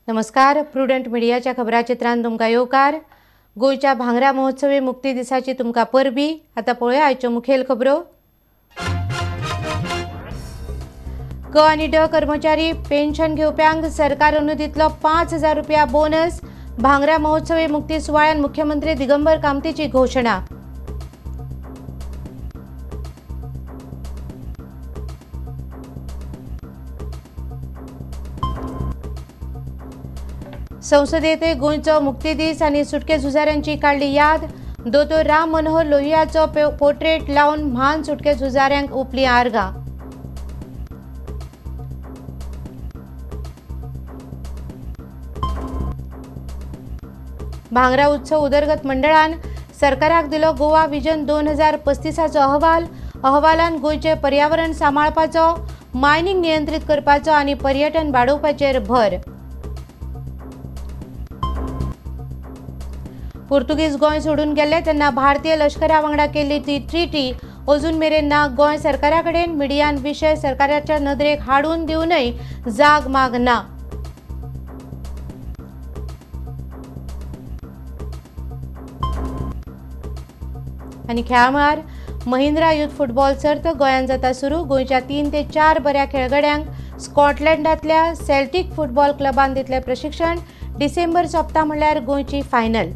नमस्कार. प्रुडंट मिडियाच्या खबराचित्रांत तुमकां येवकार. गोंयच्या भांगरा महोत्सवी मुक्ती दिसाची तुमकां परबी. आतां पळोवया आयच्यो मुखेल खबरो. क आनी ड कर्मचारी पेन्शन घेवप्यांक सरकार अनुदितलो 5,000 रुपया बोनस. भांगरा महोत्सवी मुक्ती सुवाळ्यात मुख्यमंत्री दिगंबर कामतीची घोशणा. संसदेत गोंयचो मुक्ती दीस आनी सुटके झुजाऱ्यांची काडली याद. दोतोर राम मनोहर लोहियाचो पोर्ट्रेट लावन म्हान सुटके झुजाऱ्यांक ओपली आर्गां. भांगरा उत्सव उदरगत मंडळान सरकाराक दिलो गोवा विजन 2035चो अहवाल. अहवालान गोंयचे पर्यावरण सांबाळपाचो, मायनिंग नियंत्रीत करपाचो आनी पर्यटन वाडोवपाचेर भर. पुर्तुगीज गोंय सोडून गेले तेन्ना भारतीय लष्करा वांगडा केल्ली ती ट्रिटी अजून मेरेन ना. गोंय सरकारा कडेन मिडियान विशय सरकाराच्या नदरेक हाडून दिवनय जाग माग ना. आनी खेळा मळार महिंद्रा युथ फुटबॉल सर्त गोंयांत जाता सुरू. गोंयच्या 3 ते 4 बऱ्या खेळगड्यांक स्कॉटलंडांतल्या सेल्टिक फुटबॉल क्लबान दितले प्रशिक्षण. डिसेंबर सोंपता म्हणल्यार गोंयची फायनल.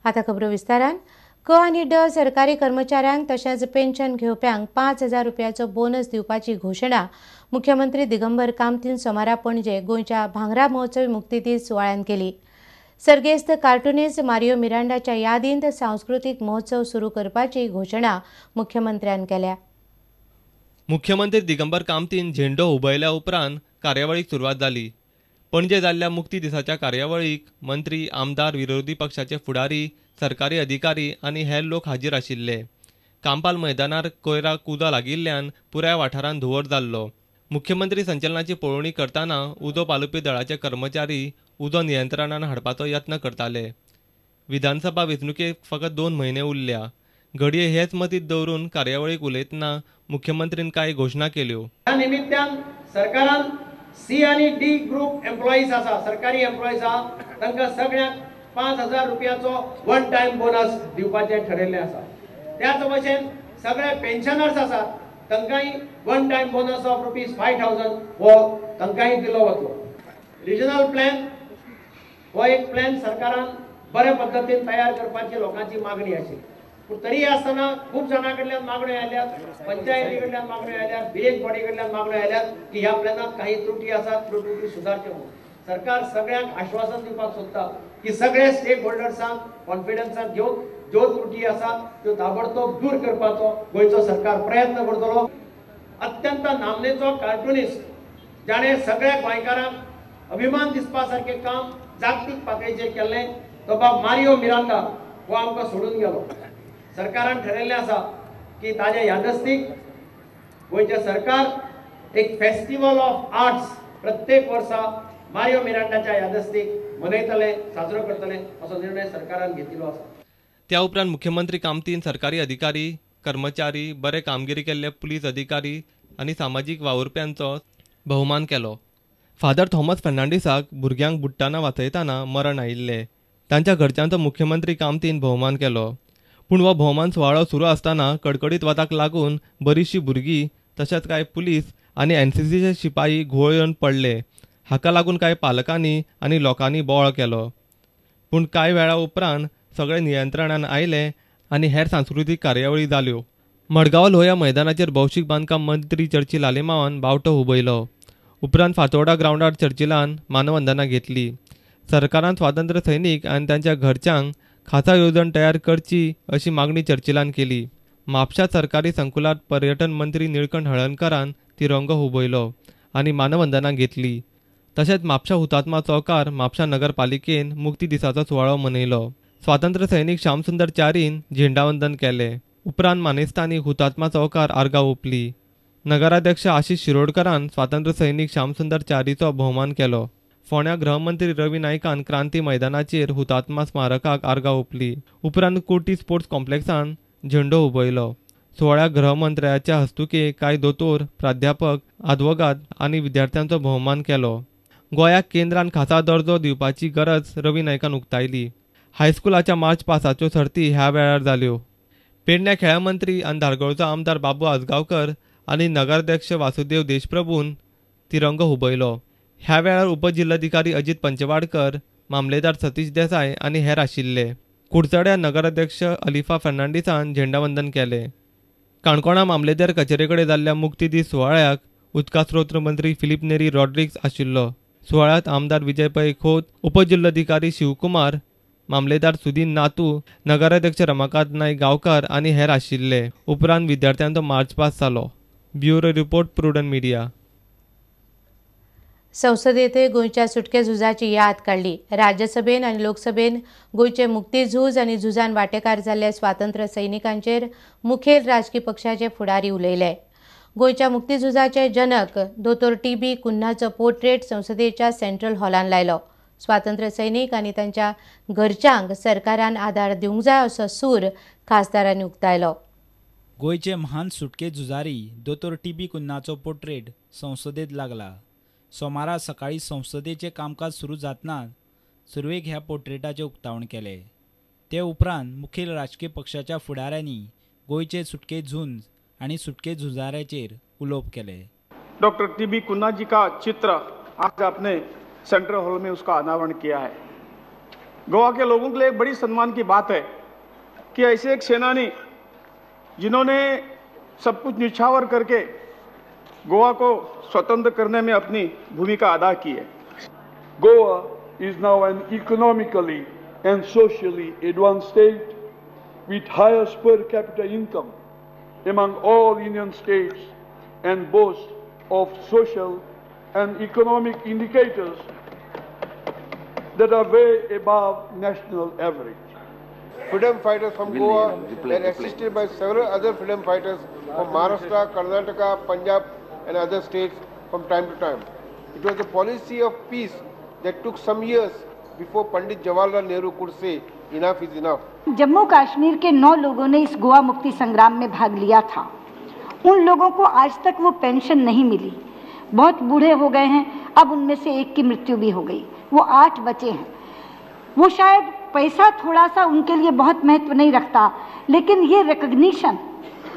आता खबरो विस्तारान. क आनी ड सरकारी कर्मचाऱ्यांक तशेंच पेन्शन घेवप्यांक 5,000 रुपयाचो बोनस दिवपाची घोशणा मुख्यमंत्री दिगंबर कामतीन सोमारा पणजे गोंयच्या भांगरा महोत्सवी मुक्ती दीस सुवाळ्यात केली. सर्गेस्त कार्टुनिस्ट मारियो मिरांडाच्या यादींत सांस्कृतीक महोत्सव सुरू करपाची घोशणा मुख्यमंत्र्यान केल्या. मुख्यमंत्री दिगंबर कामतीन झेंडो हुबयल्या उपरांत कार्यावळीक सुरवात जाली. पणजे जाल्ल्या मुक्ती दिसाच्या कार्यावळीक मंत्री, आमदार, विरोधी पक्षाचे फुडारी, सरकारी अधिकारी आनी हेर लोक हाजीर आशिल्ले. कांपाल मैदानार कोयराक उदो लागिल्ल्यान पुराय वाठारांत धुंवर जाल्लो. मुख्यमंत्री संचलनाची पळोवणी करतना उदो पालोवपी दळाचे कर्मचारी उदो नियंत्रणान हाडपाचो यत्न करताले. विधानसभा वेंचणुकेक फकत 2 म्हयने उरल्या. घडये हेच मतींत दवरून कार्यावळीक उलयतना मुख्यमंत्रीन कांय घोशणा केल्यो. ह्या निमित्तान सरकारान सी आणि डी ग्रुप एम्प्लॉईज आसा, सरकारी एम्प्लॉईज आहा, तांकां सगळ्यांक 5,000 रुपयाचो वन टाइम बोनस दिवपाचे ठरयल्ले आसा. त्याच भशेन सगळे पेन्शनर्स आसात तांकांय वन टाइम बोनस ऑफ ₹5,000 हो तांकांय दिलो वतलो. रिजनल प्लॅन हो एक प्लॅन सरकारान बऱ्या पद्धतीन तयार करपाची लोकांची मागणी आशिल्ली. पूण तरी आसतना खूब जाणां कडल्यान मागण्यो आयल्यात, पंचायती कडल्यान मागण्यो आयल्यात, विलेज बॉडी कडल्यान मागण्यो आयल्यात की ह्या प्लॅनात काही त्रुटी आसात, त्यो त्रुटी सुदारच्यो म्हणून. सरकार सगळ्यांक आश्वासन दिवपाक सोदता की सगळे स्टेक होल्डर्सांक कॉन्फिडन्सान घेवन ज्यो त्रुटी आसात त्यो ताबडतोब दूर करपाचो गोंयचो सरकार प्रयत्न करतलो. अत्यंत नामनेचो कार्टुनिस्ट जाणें सगळ्या गोंयकारांक अभिमान दिसपा सारकें काम जागतीक पातळीचेर केल्लें तो बाब मारियो मिरांडा हो आमकां सोडून गेलो. सरकारान ठरयल्लें आसा की ताज्या यादस्तीक गोंयचें सरकार एक फेस्टिवल ऑफ आर्ट्स प्रत्येक वर्सा मारियो मिरांडाच्या यादस्तीक मनयतले, साजरो करतले असो निर्णय सरकारान घेतिल्लो आसा. त्या उपरांत मुख्यमंत्री कामतीन सरकारी अधिकारी, कर्मचारी, बरे कामगिरी केल्ले पुलीस अधिकारी आनी सामाजीक वावुरप्यांचो भोवमान केलो. फादर थॉमस फेर्नांडीसाक भुरग्यांक बुडटाना वाचयतना मरण आयिल्लें. तांच्या घरच्यांचो मुख्यमंत्री कामतीन भोवमान केलो. पूण हो भोवमान सुवाळो सुरू आसतना कडकडीत वताक लागून बरीचशीं भुरगीं तशेंच कांय पुलीस आनी एनसीसीचे शिपाई घुंवळ येवन पडले. हाका लागून कांय पालकांनी आनी लोकांनी बोवाळ केलो. पूण कांय वेळा उपरांत सगळे नियंत्रणान आयले आनी हेर सांस्कृतीक कार्यावळी जाल्यो. मडगांव लोहया मैदानाचेर भौशीक बांदकाम मंत्री चर्चिल आलेमावान बावटो हुबयलो. उपरांत फातोर्डा ग्राउंडार चर्चिलान मानवंदना घेतली. सरकारान स्वातंत्र्य सैनीक आनी तांच्या घरच्यांक खासा येवजण तयार करची अशी मागणी चर्चिलान केली. म्हापशा सरकारी संकुलात पर्यटन मंत्री निळकंठ हळर्णकारान तिरंगो हुबयलो आनी मानवंदना घेतली. तशेंच म्हापशा हुतात्मा चौकार म्हापशा नगरपालिकेन मुक्ती दिसाचो सुवाळो मनयलो. स्वातंत्र्य सैनीक श्यामसुंदर च्यारीन झेंडावंदन केलें. उपरांत मानेस्तांनी हुतात्मा चौकार आर्गां ओंपली. नगराध्यक्ष आशीष शिरोडकरान स्वातंत्र्य सैनीक श्यामसुंदर च्यारीचो भोवमान केलो. फोंड्या गृहमंत्री रवी नायकान क्रांती मैदानाचेर हुतात्मा स्मारकाक आर्गां ओंपली. उपरांत कुर्टी स्पोर्ट्स कॉम्प्लेक्सान झेंडो हुबयलो. सुवाळ्याक गृहमंत्र्याच्या हस्तुके कांय दोतोर, प्राध्यापक, आदवोगाद आनी विद्यार्थ्यांचो भोवमान केलो. गोंयाक केंद्रान खासा दर्जो दिवपाची गरज रवी नायकान उक्तायली. हायस्कुलाच्या मार्च पासाच्यो सर्ती ह्या वेळार जाल्यो. पेडण्या खेळा मंत्री आनी धारगळचो आमदार बाबू आजगांवकर आनी नगराध्यक्ष वासुदेव देशप्रभून तिरंगो हुबयलो. ह्या वेळार उपजिल्हाधिकारी अजित पंचवाडकर, मामलेदार सतीश देसाय आनी हेर आशिल्ले. कुडचड्या नगराध्यक्ष अलिफा फर्नांडीसान झेंडावंदन केलें. काणकोणा मामलेदार कचेरे कडेन जाल्ल्या मुक्ती दीस सुवाळ्याक उदका स्रोत मंत्री फिलीप नेरी रॉड्रिग्स आशिल्लो. सुवाळ्यांत आमदार विजय पै खोत, उपजिल्हाधिकारी शिवकुमार, मामलेदार सुदीन नातू, नगराध्यक्ष रमाकांत नायक गांवकार आनी हेर आशिल्ले. उपरांत विद्यार्थ्यांचो मार्च पास जालो. Bureau report Prudent Media. संसदेंतय गोंयच्या सुटके झुजाची याद काडली. राज्यसभेन आनी लोकसभेन गोंयचे मुक्ती झूज आनी झुजान वांटेकार जाल्ल्या स्वातंत्र्य सैनिकांचेर मुखेल राजकीय पक्षाचे फुडारी उलयले. गोंयच्या मुक्ती झुजाचे जनक दोतोर टी.बी. कुन्हाचो पोर्ट्रेट संसदेच्या सेंट्रल हॉलांत लायलो. स्वातंत्र्य सैनीक आनी तांच्या घरच्यांक सरकारान आदार दिवंक जाय असो सूर खासदारांनी उक्तायलो. गोंयचे महान सुटके झुजारी दोतोर टी.बी. कुन्हाचो पोर्ट्रेट संसदेत लागला. सोमारा सकाळी संसदेचे कामकाज सुरू जातनाच सुरवेक ह्या पोर्ट्रेटाचे उक्तावण केले. ते उपरांत मुखेल राजकीय पक्षाच्या फुडाऱ्यांनी गोंयचे सुटके झुंज आनी सुटके झुजाऱ्याचेर उलोवप केले. Doctor TB. कुन्हा जी का चित्र आज आपने सेंट्रल हॉल में उसका अनावरण किया है. गोवा के लोगों के लिए एक बड़ी सम्मान की बात है कि ऐसे एक सेनानी जिन्होंने सब कुछ निछावर करके गोवा को स्वतंत्र करने में अपनी भूमिका अदा की है. Goa is now an economically and socially advanced state with highest per capita income among all Union states and boasts of social and economic indicators that are way above national average. Freedom fighters from Goa were assisted by several other freedom fighters from Maharashtra, Karnataka, Punjab and other states from time to time. It was the policy of peace that took some years before Pandit Jawaharlal Nehru could say enough is enough. Jammu Kashmir के 9 लोगों ने इस गोवा मुक्ति संग्राम में भाग लिया था. उन लोगों को आज तक वो पेंशन नहीं मिली. बहुत बूढ़े हो गए हैं. अब उनमें से एक की मृत्यु भी हो गई. वो 8 बचे हैं. वो शायद पैसा थोड़ा सा उनके लिए बहुत महत्व नहीं रखता, लेकिन ये रिकॉग्निशन,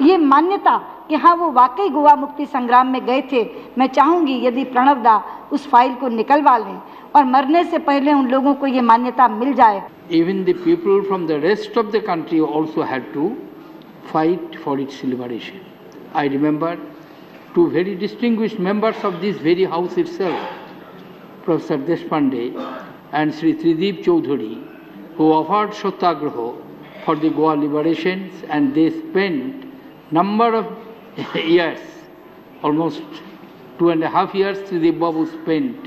ये मान्यता कि हाँ वो वाकई गोवा मुक्ति संग्राम में गए थे. मैं चाहूँगी यदि प्रणव दा उस फाइल को निकलवा लें और मरने से पहले उन लोगों को ये मान्यता मिल जाए. Even the people from the rest of the country also had to fight for its liberation. I remember 2 very distinguished members of this very house itself, Professor Deshpande and Sri Trideep Chaudhary, who offered Satyagraha for the Goa liberations, and they spent number of years, almost 2.5 years, Trideep Babu spent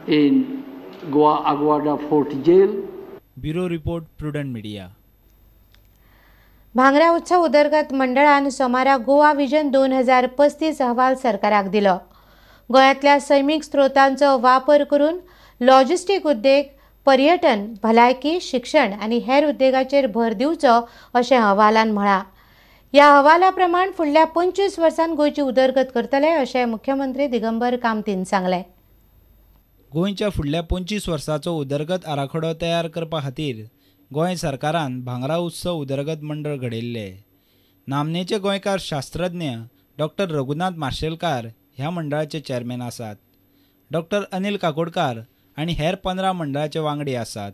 in Goa Aguada Fort Jail. Bureau report Prudent media. भांगरा उत्सव उदरगत मंडळान सोमारा Goa vision 2035 अहवाल सरकाराक दिलो. गोंयांतल्या सैमीक स्त्रोतांचो वापर करून लॉजिस्टीक उद्देग, पर्यटन, भलायकी, शिक्षण आनी हेर उद्देगाचेर भर दिवचो अशें अहवालान म्हळां. ह्या अहवाला प्रमाण फुडल्या 25 वर्सांत गोंयची उदरगत करतले अशें मुख्यमंत्री दिगंबर कामतीन सांगलें. गोंयच्या फुडल्या 25 वर्सांचो उदरगत आराखडो तयार करपा खातीर गोंय सरकारान भांगरा उत्सव उदरगत मंडळ घडयल्ले. नामनेचे गोंयकार शास्त्रज्ञ डॉक्टर रघुनाथ मार्शेलकार ह्या मंडळाचे चेअरमॅन आसात. डॉक्टर अनिल काकोडकार आनी हेर 15 मंडळाचे वांगडी आसात.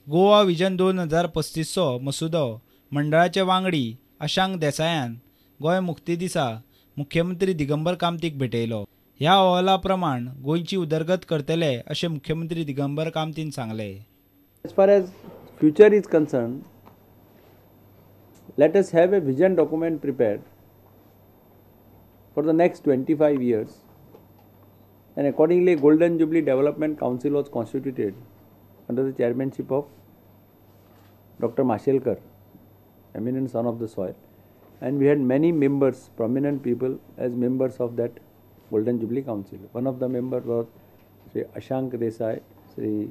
गोवा विजन 2035चो मसुदो मंडळाचे वांगडी अशांक देसायान गोंय मुक्ती दिसा मुख्यमंत्री दिगंबर कामतीक भेटयलो। ह्या अहवाला प्रमाण गोंयची उदरगत करतले अशें मुख्यमंत्री दिगंबर कामतीन सांगले। As far as future is concerned, let us have a vision document prepared for the next 25 years, and accordingly Golden Jubilee Development Council was constituted under the chairmanship of Dr. Mashelkar, eminent son of the soil, and we had many members, prominent people as members of that Golden Jubilee Council. One of the members was Sri Ashank Desai, Sri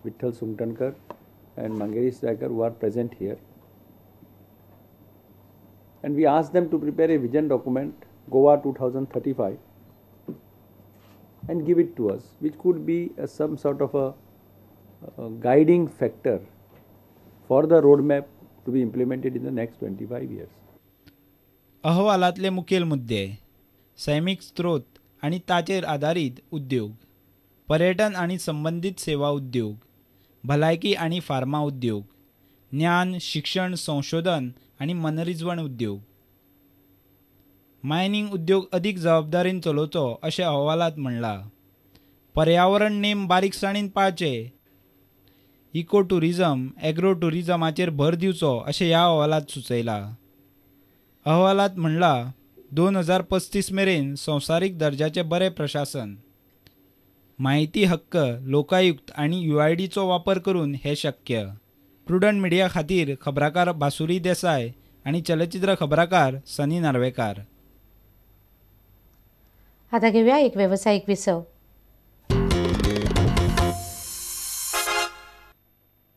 Vitthal Sungtankar and Mangeri Striker, who are present here. And we asked them to prepare a vision document, Goa 2035, and give it to us, which could be some sort of a guiding factor for the roadmap to be implemented in the next 25 years. अहवालातले मुखेल मुद्दे: सैमीक स्त्रोत आणि ताचेर आधारित उद्योग, पर्यटन आणि संबंधित सेवा उद्योग, भलायकी आणि फार्मा उद्योग, ज्ञान, शिक्षण, संशोधन आणि मनरिजवण उद्योग। मायनिंग उद्योग अधिक जबाबदारीन चलोवचो अशें अहवालात म्हणला। पर्यावरण नेम बारीकसाणीन पाळचे, इको टुरिझम, एग्रो टुरिझमाचेर भर दिवचो अशें ह्या अहवालात सुचयला। अहवालात म्हणला 2035 मेरेन संवसारीक दर्जाचे बरे प्रशासन, माहिती हक्क, लोकायुक्त आणि UIDचो वापर करून हे शक्य। प्रुडंट मिडिया खातीर खबराकार बासुरी देसाय आणि चलचित्र खबराकार सनी नार्वेकार। आता घेऊया एक व्यावसायिक विसव।